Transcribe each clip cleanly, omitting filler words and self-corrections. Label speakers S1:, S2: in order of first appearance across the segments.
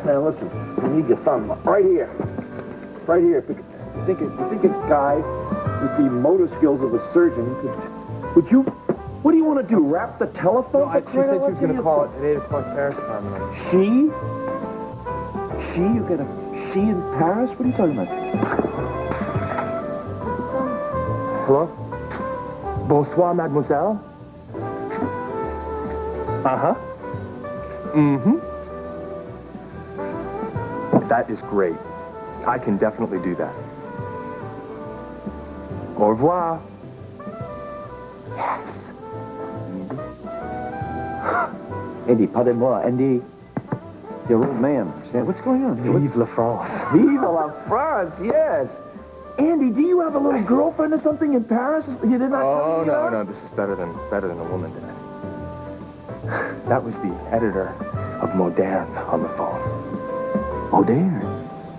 S1: Man, listen, you need your thumb right here. Right here. You think a guy with the motor skills of a surgeon would you... What do you want to do, wrap the telephone?
S2: No, she said she was going to call it at 8 o'clock Paris time.
S1: She? She? You got a she in Paris? What are you talking about?
S2: Hello? Bonsoir, mademoiselle. Uh-huh. Mm-hmm. That is great. I can definitely do that. Au revoir. Yes.
S1: Andy, pardon-moi, Andy. Your old man. What's going on?
S2: Vive la France.
S1: Vive la France, yes. Andy, do you have a little girlfriend or something in Paris? You did not tell me that?
S2: No, this is better than a woman, Dad. That was the editor of Moderne on the phone.
S1: Moderne?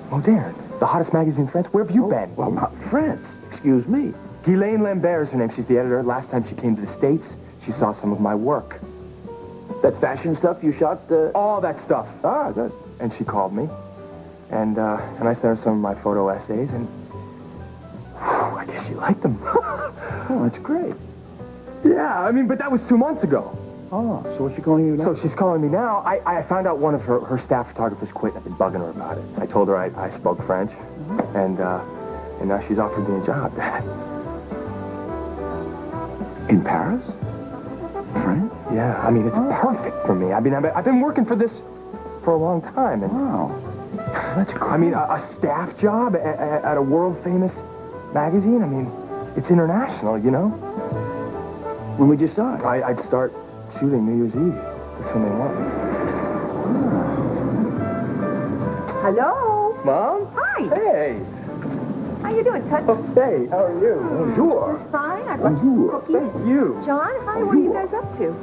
S2: Moderne. The hottest magazine in France. Where have you been?
S1: Well, not France. Excuse me.
S2: Ghislaine Lambert is her name. She's the editor. Last time she came to the States, she saw some of my work.
S1: That fashion stuff you shot?
S2: All that stuff.
S1: Ah, good.
S2: And she called me. And I sent her some of my photo essays, and I guess she liked them.
S1: Oh, that's great.
S2: Yeah, I mean, but that was 2 months ago.
S1: Oh, so what's she calling you now?
S2: So she's calling me now. I found out one of her staff photographers quit. I've been bugging her about it. I told her I spoke French, and now she's offered me a job, Dad.
S1: In Paris? France?
S2: Yeah, I mean, it's perfect for me. I mean, I've been working for this for a long time. And
S1: wow. That's great.
S2: I mean, a staff job at a world-famous magazine? I mean, it's international, you know?
S1: When would you start?
S2: I'd start shooting New Year's Eve. That's when they want me.
S3: Hello?
S2: Mom?
S3: Hi.
S2: Hey.
S3: How you doing, Tut?
S2: Oh, hey, how are you?
S1: Bonjour.
S3: Fine. I brought you some cookies.
S2: Thank you.
S3: John, hi. What are you guys up to?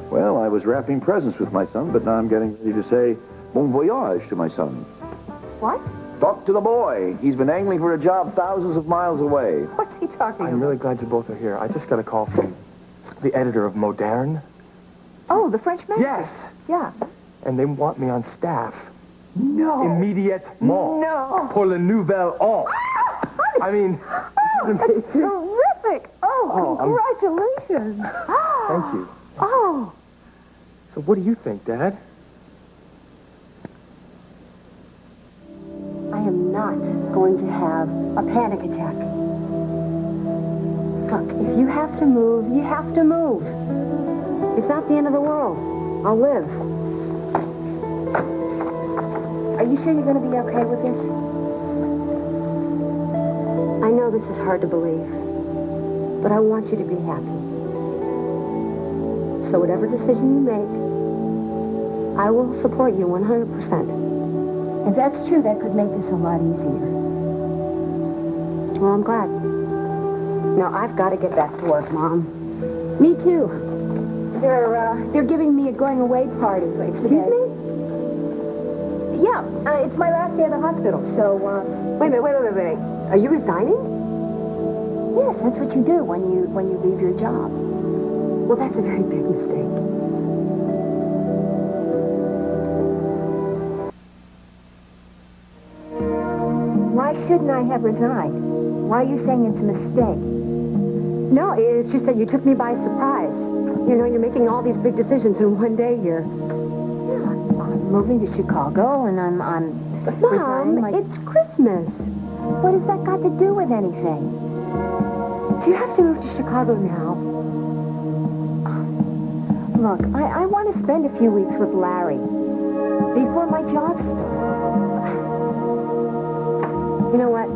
S1: Well, I was wrapping presents with my son, but now I'm getting ready to say bon voyage to my son.
S3: What?
S1: Talk to the boy. He's been angling for a job thousands of miles away.
S3: What's he talking about?
S2: I'm really glad you both are here. I just got a call from the editor of Moderne.
S3: Oh, the French magazine?
S2: Yes.
S3: Yeah.
S2: And they want me on staff.
S3: No.
S2: Immédiatement.
S3: No.
S2: Pour le nouvel an. I mean,
S3: That's terrific. Oh, congratulations.
S2: Thank you.
S3: Oh.
S2: So what do you think, Dad?
S3: I am not going to have a panic attack. Look, if you have to move, you have to move. It's not the end of the world. I'll live. Are you sure you're going to be okay with this? I know this is hard to believe, but I want you to be happy. So whatever decision you make, I will support you 100%. If that's true, that could make this a lot easier. Well, I'm glad. Now, I've got to get back to work, Mom. Me too. They're giving me a going away party. Excuse me? Yeah, it's my last day at the hospital, so, wait a minute. Are you resigning? Yes, that's what you do when you leave your job. Well, that's a very big mistake. Why shouldn't I have resigned? Why are you saying it's a mistake? No, it's just that you took me by surprise. You know, you're making all these big decisions in one day here. Yeah, I'm moving to Chicago, and I'm resigning. Mom, it's Christmas. What has that got to do with anything? Do you have to move to Chicago now? Look, I want to spend a few weeks with Larry before my job starts. You know what?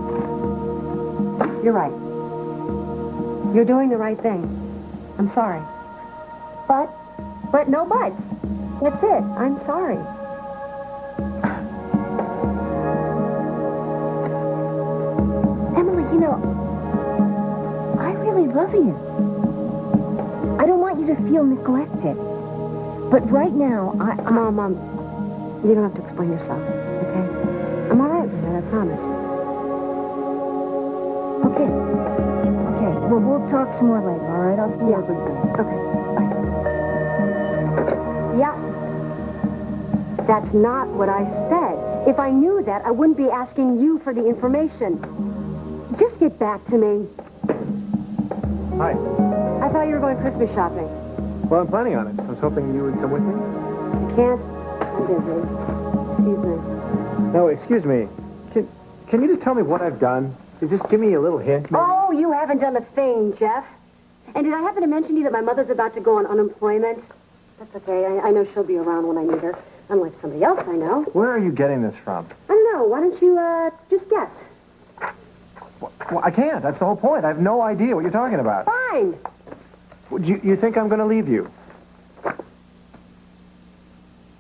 S3: You're right. You're doing the right thing. I'm sorry. But no buts. That's it. I'm sorry. Emily, you know, I really love you. I don't want you to feel neglected. But right now, Mom, you don't have to explain yourself, okay? I'm all right with that, I promise. Okay. Well, we'll talk some more later, all right? I'll see you every day. Okay, bye. Yeah. That's not what I said. If I knew that, I wouldn't be asking you for the information. Just get back to me.
S2: Hi.
S3: I thought you were going Christmas shopping.
S2: Well, I'm planning on it. I was hoping you would come with me.
S3: I can't. I'm busy. Excuse me.
S2: No, excuse me. Can you just tell me what I've done? Just give me a little hint, maybe?
S3: Oh, you haven't done a thing, Jeff. And did I happen to mention to you that my mother's about to go on unemployment? That's okay. I know she'll be around when I need her. Unlike somebody else I know.
S2: Where are you getting this from?
S3: I don't know. Why don't you, just guess?
S2: Well, I can't. That's the whole point. I have no idea what you're talking about.
S3: Fine.
S2: You think I'm going to leave you?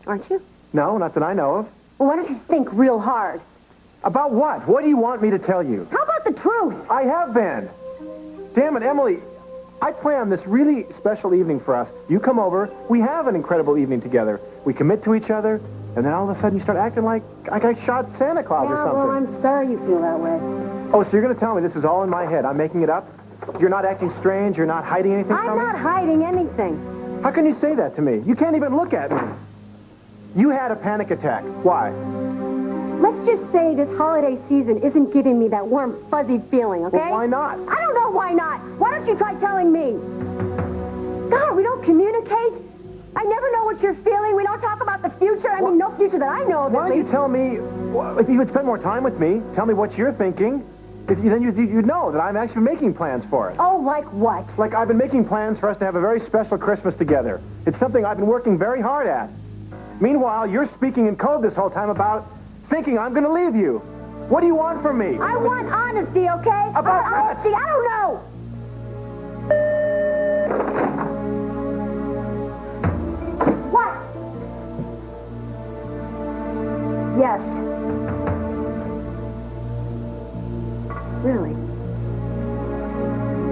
S3: Aren't you?
S2: No, not that I know of.
S3: Well, why don't you think real hard?
S2: About what? What do you want me to tell you?
S3: How about the truth?
S2: I have been. Damn it, Emily. I planned this really special evening for us. You come over. We have an incredible evening together. We commit to each other, and then all of a sudden you start acting like I shot Santa Claus or something.
S3: Well, I'm sorry you feel that way.
S2: Oh, so you're going to tell me this is all in my head. I'm making it up? You're not acting strange? You're not hiding anything from me?
S3: I'm not hiding anything.
S2: How can you say that to me? You can't even look at me. You had a panic attack. Why?
S3: Let's just say this holiday season isn't giving me that warm, fuzzy feeling, okay?
S2: Well, why not?
S3: I don't know why not. Why don't you try telling me? God, we don't communicate. I never know what you're feeling. We don't talk about the future. I mean, no future that I know of.
S2: Why don't you tell me, if you would spend more time with me, tell me what you're thinking. Then you'd know that I'm actually making plans for us.
S3: Oh, like what?
S2: Like I've been making plans for us to have a very special Christmas together. It's something I've been working very hard at. Meanwhile, you're speaking in code this whole time about thinking I'm going to leave you. What do you want from me?
S3: I want honesty, okay?
S2: About what?
S3: Honesty, I don't know. What? Yes. Really?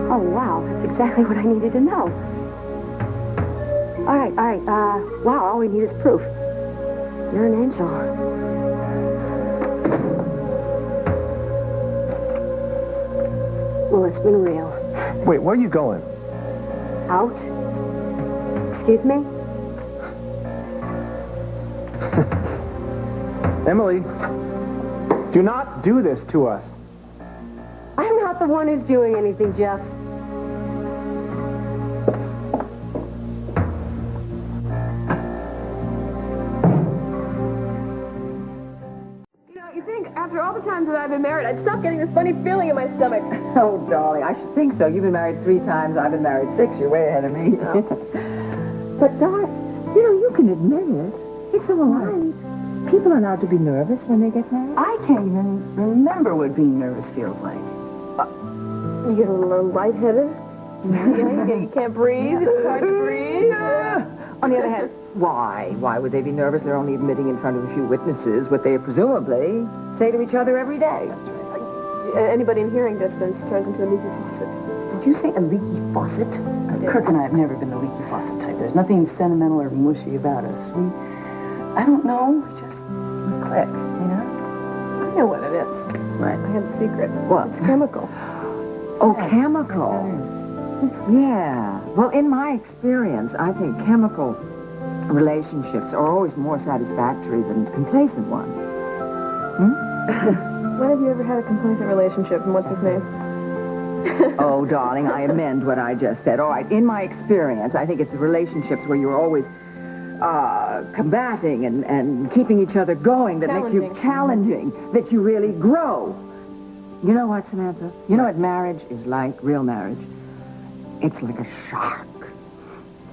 S3: Oh, wow. That's exactly what I needed to know. All right. Wow, all we need is proof. You're an angel. Well, it's been real.
S2: Wait, where are you going?
S3: Out? Excuse me?
S2: Emily, do not do this to us.
S3: I'm not the one who's doing anything, Jeff.
S4: You think after all the times that I've been married, I'd stop getting this funny feeling in my stomach.
S5: Oh, darling, I should think so. You've been married 3 times. I've been married 6. You're way ahead of me. But, darling, you can admit it. It's all right. People are allowed to be nervous when they get married. I can't even remember what being nervous feels like.
S4: You get a little lightheaded. You can't breathe. It's hard to breathe.
S5: On the other hand, why? Why would they be nervous? They're only admitting in front of a few witnesses what they presumably say to each other every day. That's right.
S4: Anybody in hearing distance turns into a leaky faucet.
S5: Did you say a leaky faucet? Kirk and I have never been the leaky faucet type. There's nothing sentimental or mushy about us. I don't know, we click, you know?
S4: I know what it is.
S5: Right.
S4: I have a secret.
S5: What?
S4: It's chemical.
S5: Oh, chemical. Yeah. Well, in my experience, I think chemical relationships are always more satisfactory than complacent ones.
S4: When have you ever had a complacent relationship, and what's his name?
S5: Oh, darling, I amend what I just said. All right, in my experience, I think it's the relationships where you're always combating and keeping each other going that makes you challenging, that you really grow. You know what, Samantha? You know what marriage is like, real marriage? It's like a shark.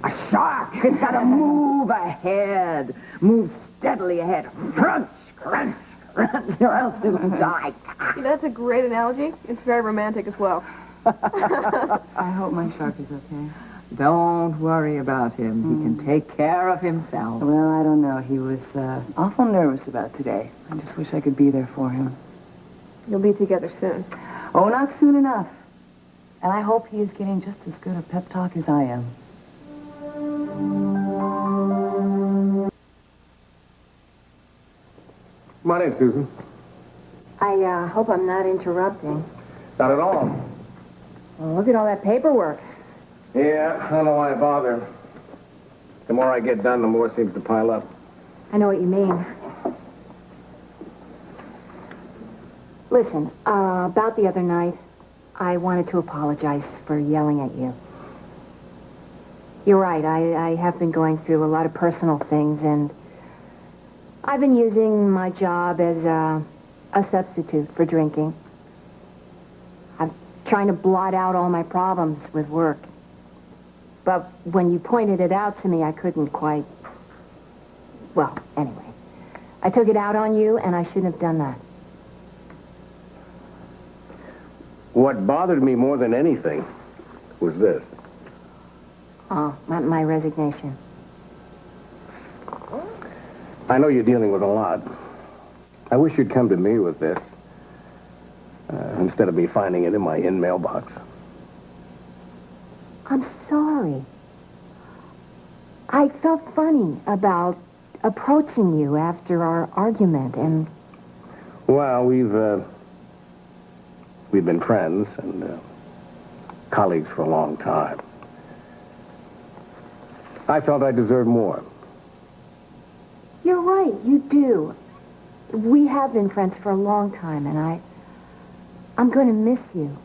S5: A shark! It's got to move ahead. Move steadily ahead. Crunch, crunch, crunch, or else it'll die.
S4: That's a great analogy. It's very romantic as well.
S5: I hope my shark is okay. Don't worry about him. He can take care of himself.
S6: Well, I don't know. He was awful nervous about today. I just wish I could be there for him.
S4: You'll be together soon.
S6: Oh, not soon enough. And I hope he is getting just as good a pep talk as I am.
S2: Come on in, Susan.
S3: I hope I'm not interrupting.
S2: Not at all.
S3: Well, look at all that paperwork.
S2: Yeah, I don't know why I bother. The more I get done, the more it seems to pile up.
S3: I know what you mean. Listen, about the other night, I wanted to apologize for yelling at you. You're right, I have been going through a lot of personal things, and I've been using my job as a substitute for drinking. I'm trying to blot out all my problems with work. But when you pointed it out to me, I couldn't quite... Well, anyway. I took it out on you, and I shouldn't have done that.
S7: What bothered me more than anything was this.
S3: Oh, my resignation.
S7: I know you're dealing with a lot. I wish you'd come to me with this, instead of me finding it in my mailbox.
S3: I'm sorry. I felt funny about approaching you after our argument, and...
S7: Well, we've been friends and colleagues for a long time. I felt I deserved more.
S3: You're right, you do. We have been friends for a long time, and I'm going to miss you.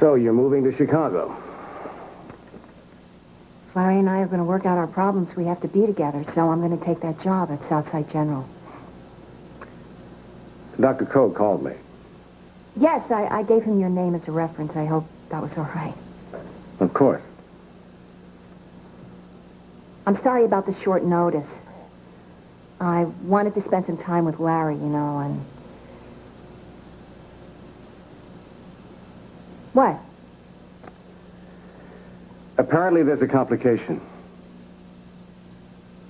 S7: So you're moving to Chicago?
S3: Larry and I are going to work out our problems. We have to be together, so I'm going to take that job at Southside General.
S7: Dr. Coe called me.
S3: Yes, I gave him your name as a reference. I hope that was all right.
S7: Of course.
S3: I'm sorry about the short notice. I wanted to spend some time with Larry, you know, and... What?
S7: Apparently there's a complication.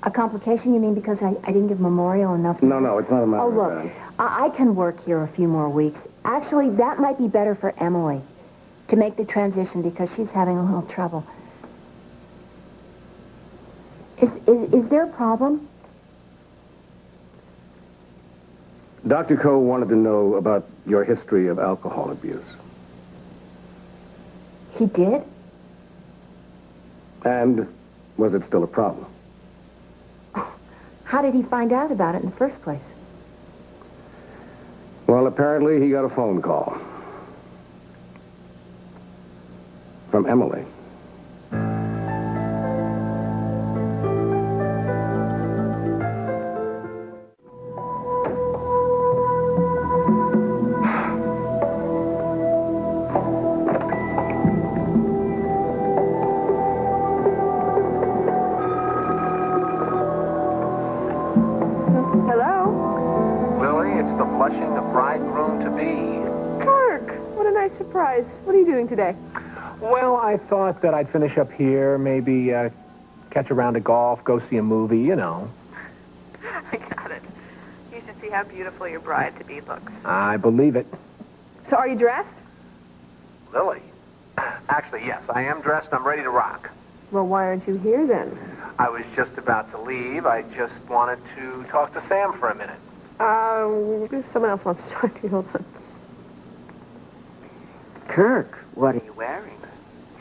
S3: A complication, you mean, because I didn't give Memorial enough...
S7: No, it's not a matter
S3: Oh,
S7: of
S3: look,
S7: that.
S3: I can work here a few more weeks. Actually, that might be better for Emily, to make the transition, because she's having a little trouble. Is there a problem?
S7: Dr. Coe wanted to know about your history of alcohol abuse.
S3: He did?
S7: And was it still a problem?
S3: How did he find out about it in the first place?
S7: Well, apparently he got a phone call. From Emily.
S4: Surprise. What are you doing today?
S2: Well, I thought that I'd finish up here, maybe catch a round of golf, go see a movie, you know.
S4: I got it. You should see how beautiful your bride-to-be looks.
S2: I believe it.
S4: So are you dressed?
S2: Lily? Actually, yes, I am dressed. I'm ready to rock.
S4: Well, why aren't you here then?
S2: I was just about to leave. I just wanted to talk to Sam for a minute.
S4: Someone else wants to talk to you. Hold on.
S5: Kirk, what are you wearing?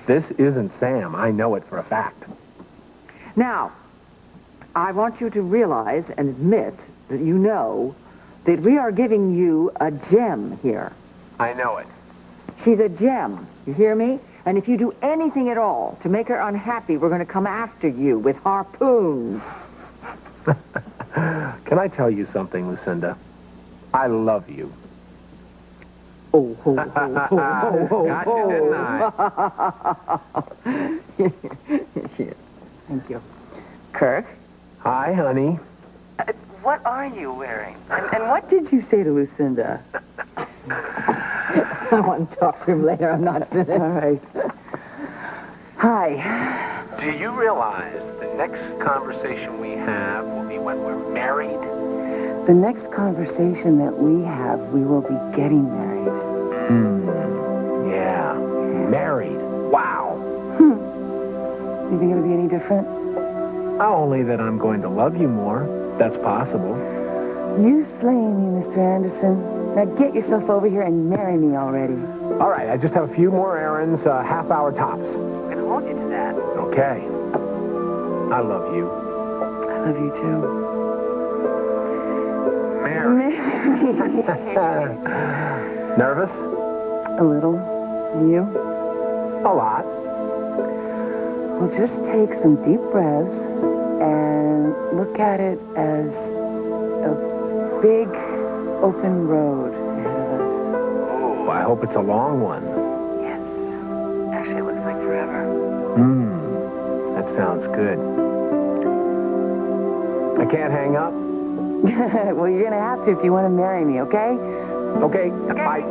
S2: This isn't Sam. I know it for a fact.
S5: Now, I want you to realize and admit that you know that we are giving you a gem here.
S2: I know it.
S5: She's a gem. You hear me? And if you do anything at all to make her unhappy, we're going to come after you with harpoons.
S2: Can I tell you something, Lucinda? I love you.
S5: Oh, ho, ho, ho, ho, ho,
S2: Got you, didn't I?
S5: Thank you. Kirk?
S2: Hi, honey.
S5: What are you wearing? And what did you say to Lucinda? I want to talk to him later. I'm not finished. All right. Hi.
S2: Do you realize the next conversation we have will be when we're married?
S5: The next conversation that we have, we will be getting married.
S2: Yeah. Married. Wow.
S5: You think it'll be any different?
S2: Only that I'm going to love you more. That's possible.
S5: You slay me, Mr. Anderson. Now get yourself over here and marry me already.
S2: All right, I just have a few more errands, half hour tops.
S5: I'm going to hold you to that.
S2: Okay. I love you.
S6: I love you too.
S2: Mary. Nervous?
S6: A little. You?
S2: A lot.
S6: Well, just take some deep breaths and look at it as a big open road ahead of us.
S2: Oh, I hope it's a long one.
S6: Yes. Actually, it looks like forever.
S2: That sounds good. I can't hang up?
S6: Well, you're going to have to if you want to marry me, okay?
S2: Okay. Bye.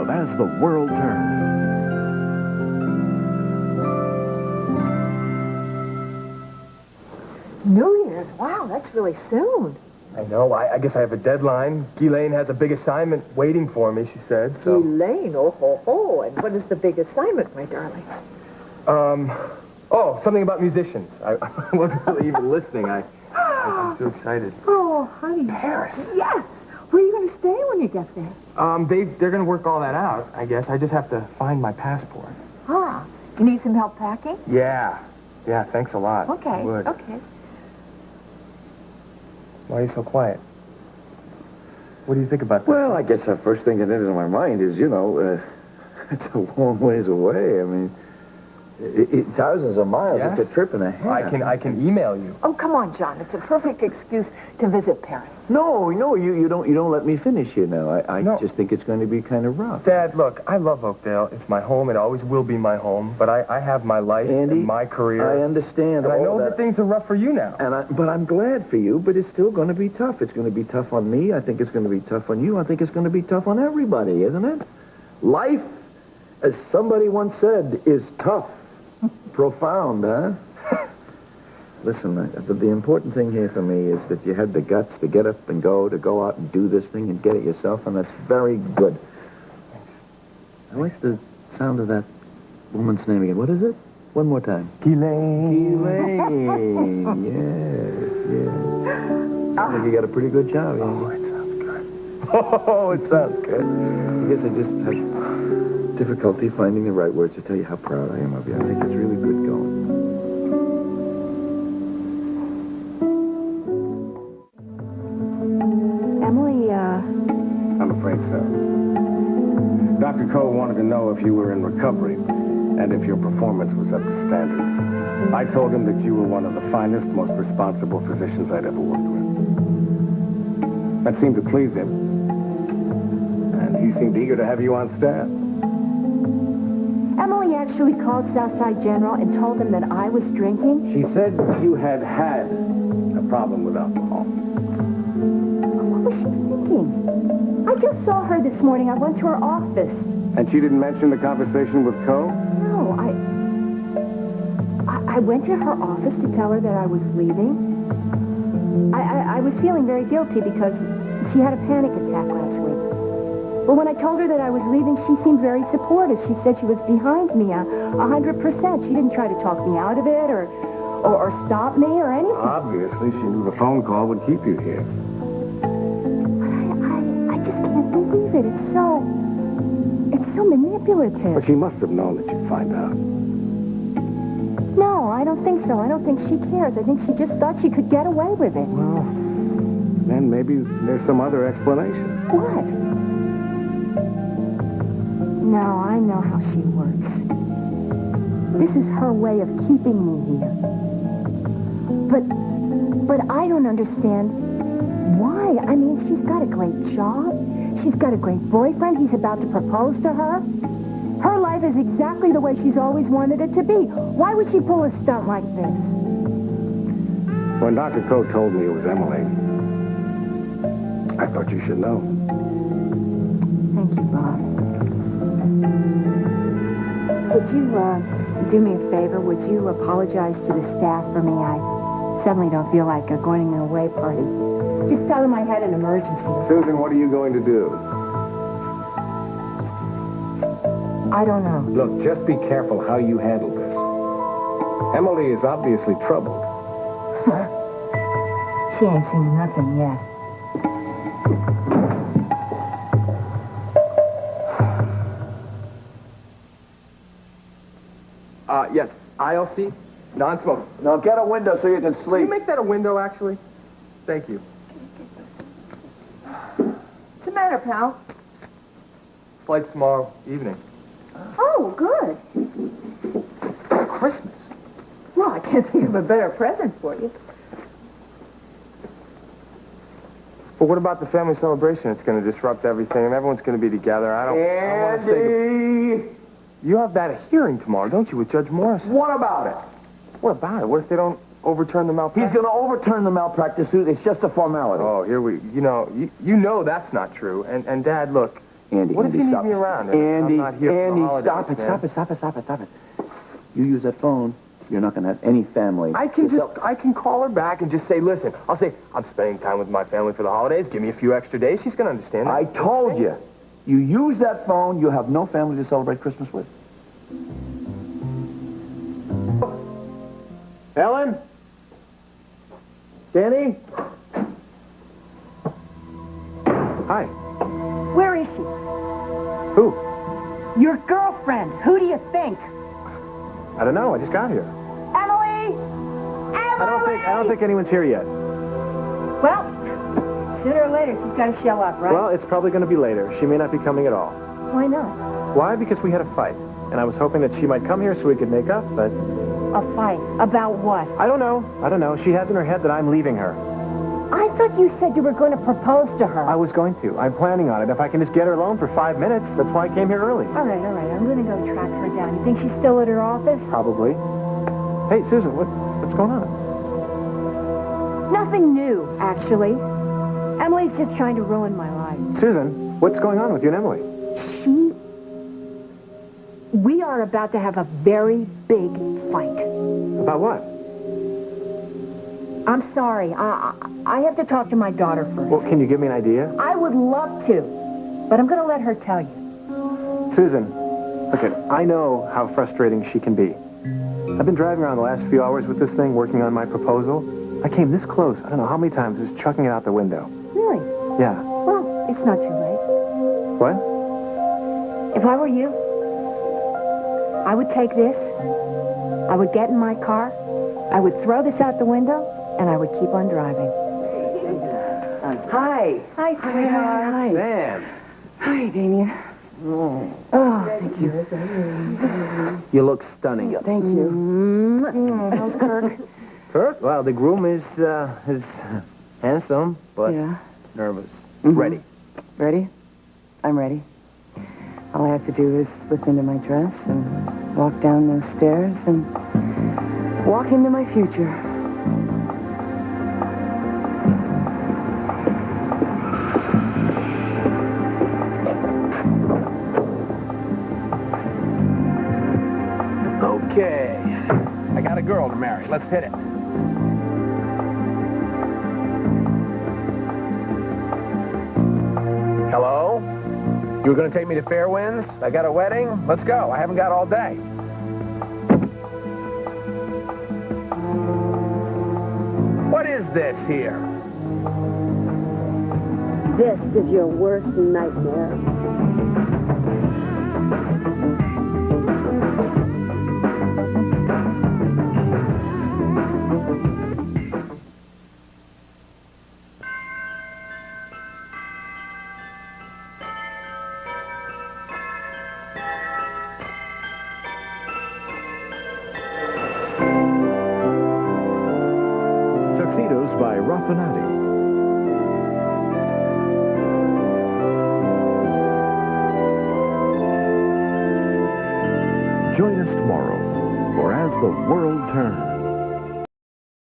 S2: As the world turns.
S3: New Year's? Wow, that's really soon.
S2: I know. I guess I have a deadline. Ghislaine has a big assignment waiting for me, she said. So.
S3: Elaine, oh ho ho. And what is the big assignment, my darling?
S2: Something about musicians. I wasn't really even listening. I'm so excited.
S3: Oh, honey.
S2: Paris.
S3: Yes. Where are you going to stay when you get there?
S2: They're going to work all that out, I guess. I just have to find my passport.
S3: Ah, you need some help packing?
S2: Yeah. Yeah, thanks a lot.
S3: Okay,
S2: I would.
S3: okay.
S2: Why are you so quiet? What do you think about this?
S1: Well, I guess the first thing that enters my mind is, it's a long ways away. I mean, thousands of miles.
S2: Yeah?
S1: It's a trip and a half.
S2: I can email you.
S3: Oh, come on, John. It's a perfect excuse to visit Paris.
S1: No, you don't let me finish. I
S2: No.
S1: just think it's going to be kind of rough.
S2: Dad, look, I love Oakdale. It's my home. It always will be my home. But I have my life
S1: Andy,
S2: and my career.
S1: I understand.
S2: And I
S1: all
S2: know that things are rough for you now.
S1: But I'm glad for you, but it's still going to be tough. It's going to be tough on me. I think it's going to be tough on you. I think it's going to be tough on everybody, isn't it? Life, as somebody once said, is tough. Profound, huh? Listen, the important thing here for me is that you had the guts to get up and go out and do this thing and get it yourself, and that's very good. I like the sound of that woman's name again. What is it? One more time.
S2: Ghislaine.
S1: Elaine. Yes. Sounds like you got a pretty good job,
S2: Oh,
S1: Andy.
S2: it sounds good. Oh, it sounds good.
S1: I guess I just have difficulty finding the right words to tell you how proud I am of you. I think it's really good going.
S3: Emily,
S7: I'm afraid so. Dr. Coe wanted to know if you were in recovery and if your performance was up to standards. I told him that you were one of the finest, most responsible physicians I'd ever worked with. That seemed to please him. And he seemed eager to have you on staff.
S3: Emily actually called Southside General and told them that I was drinking.
S7: She said you had a problem with alcohol.
S3: What was she thinking? I just saw her this morning. I went to her office.
S7: And she didn't mention the conversation with Coe?
S3: No, I went to her office to tell her that I was leaving. I was feeling very guilty because she had a panic attack last week. But when I told her that I was leaving, she seemed very supportive. She said she was behind me 100%. She didn't try to talk me out of it or stop me or anything.
S7: Obviously, she knew the phone call would keep you here.
S3: I just can't believe it. It's so manipulative.
S7: But she must have known that you'd find out.
S3: No, I don't think so. I don't think she cares. I think she just thought she could get away with it.
S7: Well, then maybe there's some other explanation.
S3: What? No, I know how she works. This is her way of keeping me here. But But I don't understand why. I mean, she's got a great job. She's got a great boyfriend. He's about to propose to her. Her life is exactly the way she's always wanted it to be. Why would she pull a stunt like this?
S7: When Dr. Coe told me it was Emily, I thought you should know.
S3: Thank you, Bob. Would you do me a favor? Would you apologize to the staff for me? I suddenly don't feel like going to an away party. Just tell them I had an emergency.
S7: Susan, what are you going to do?
S3: I don't know.
S7: Look, just be careful how you handle this. Emily is obviously troubled.
S3: She ain't seen nothing yet.
S2: Yes, ILC, non-smoking.
S1: Now get a window so you can
S2: Can you
S1: sleep.
S2: make that a window, actually? Thank you.
S4: What's the matter, pal?
S2: Flight tomorrow evening.
S4: Oh, good.
S2: Christmas.
S4: Well, I can't think of a better present for you.
S2: But what about the family celebration? It's going to disrupt everything, and everyone's going to be together. I don't want to say...
S1: Andy!
S2: You have that hearing tomorrow, don't you, with Judge Morrison?
S1: What about it?
S2: What about it? What if they don't overturn the
S1: He's
S2: malpractice?
S1: going to overturn the malpractice suit. It's just a formality.
S2: Oh, here we... You know that's not true. And Dad, look...
S1: Andy,
S2: what if
S1: Andy,
S2: you need
S1: stop
S2: me
S1: it.
S2: around? I'm
S1: Andy,
S2: not here for the
S1: Andy,
S2: holidays,
S1: stop it,
S2: man.
S1: stop it. You use that phone, you're not going to have any family.
S2: I can call her back and just say, listen, I'll say, I'm spending time with my family for the holidays. Give me a few extra days. She's going to understand that.
S1: I told you. You use that phone, you have no family to celebrate Christmas with.
S2: Ellen? Danny? Hi.
S3: Where is she?
S2: Who?
S3: Your girlfriend. Who do you think?
S2: I don't know. I just got here.
S3: Emily! Emily!
S2: I don't think anyone's here yet.
S3: Well, sooner or later, she's got to show up, right?
S2: Well, it's probably going to be later. She may not be coming at all.
S3: Why not?
S2: Why? Because we had a fight. And I was hoping that she might come here so we could make up, but...
S3: A fight? About what?
S2: I don't know. She has in her head that I'm leaving her.
S3: I thought you said you were going to propose to her.
S2: I was going to. I'm planning on it. If I can just get her alone for 5 minutes, that's why I came here early.
S3: All right. I'm going to go track her down. You think she's still at her office?
S2: Probably. Hey, Susan, what's going on?
S3: Nothing new, actually. Emily's just trying to ruin my life.
S2: Susan, what's going on with you and Emily?
S3: We are about to have a very big fight.
S2: About what?
S3: I'm sorry. I have to talk to my daughter first.
S2: Well, can you give me an idea?
S3: I would love to, but I'm going to let her tell you.
S2: Susan, look, I know how frustrating she can be. I've been driving around the last few hours with this thing, working on my proposal. I came this close, I don't know how many times, just chucking it out the window.
S3: Really?
S2: Yeah.
S3: Well, it's not too late.
S2: What?
S3: If I were you, I would take this, I would get in my car, I would throw this out the window, and I would keep on driving.
S6: Hi.
S3: Hi, sweetheart.
S6: Hi.
S2: Sam.
S6: Hi, Damien.
S3: Oh, thank you.
S1: You look stunning.
S6: Thank you.
S3: How's Kirk?
S1: Kirk? Well, the groom is handsome, but
S6: Yeah.
S1: nervous.
S6: Mhm.
S1: Ready.
S6: Ready? I'm ready. All I have to do is slip into my dress and walk down those stairs and walk into my future.
S8: Okay. I got a girl to marry. Let's hit it. Hello? You were going to take me to Fairwinds? I got a wedding? Let's go. I haven't got all day. What is this here?
S3: This is your worst nightmare.
S2: Tuxedo
S9: by Raffinati. Join us tomorrow for As the World Turns.